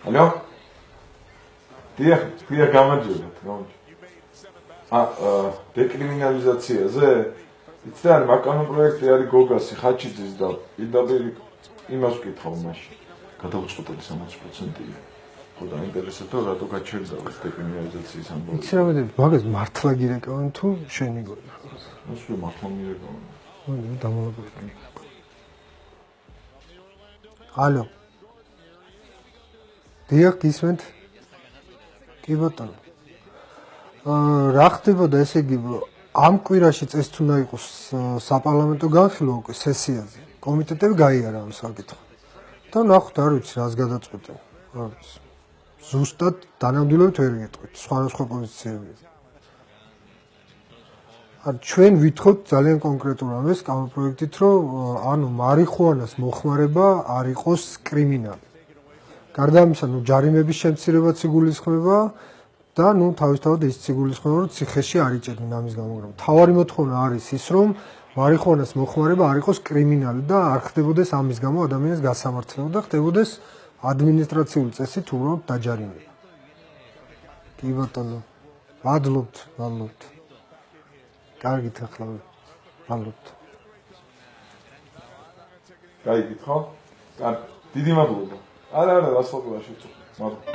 Алло? Дია გამარჯობა. დეკრიმინალიზაციაზე იცი არის მაკანო პროექტი არის გოგასი ხაჩიძის და პირდაპირ იმას ვკითხავ მაშინ. გადავწყვეტილი 60%-ია. ხო დაინტერესებდა რატო გაჩერდა ეს დეკრიმინალიზაციის ამბავი. იცი რა მე მაგას მართლა გირეკავენ თუ შენი გონა. ასე მართლა მირეკავენ. დამალაგებული. ალო. დიახ გისმენთ? კი ბატონო. რა ხდებოდა ესე იგი ამ კვირაში წესით უნდა იყოს საპარლამენტო განხილვა უკვე სესიაზე. კომიტეტები გაიარა ამ საკითხს. და ნახოთ არ ვიცი რას გადაწყვეტენ. არ ვიცი. ზუსტად დანამდვილებით ვერ გეტყვით სხვადასხვა პოზიციები. ჩვენ ვითხოვთ ძალიან კონკრეტულ ამას კამპროექტით, რომ ანუ მარიხუანას მოხმარება არ იყოს კრიმინალი. გარდა ამისა, ჯარიმების შემცირებაც იგულისხმება და თავისთავად ის იგულისხმება, რომ ციხეში არ იჭერდნენ ამის გამო. მთავარი მოთხოვნა არის ის, რომ მარიხუანას მოხმარება არ იყოს კრიმინალი და არ ხდებოდეს ამის გამო ადამიანის გასამართლება და ხდებოდეს ადმინისტრაციული წესით უბრალოდ დაჯარიმება. კი ბატონო, მადლობთ. კარგით ახლა მადლობთ. გაიგით ხო? კარგი, დიდი მადლობა. არა, რასაკვირველია შეწუხეთ. მადლობა.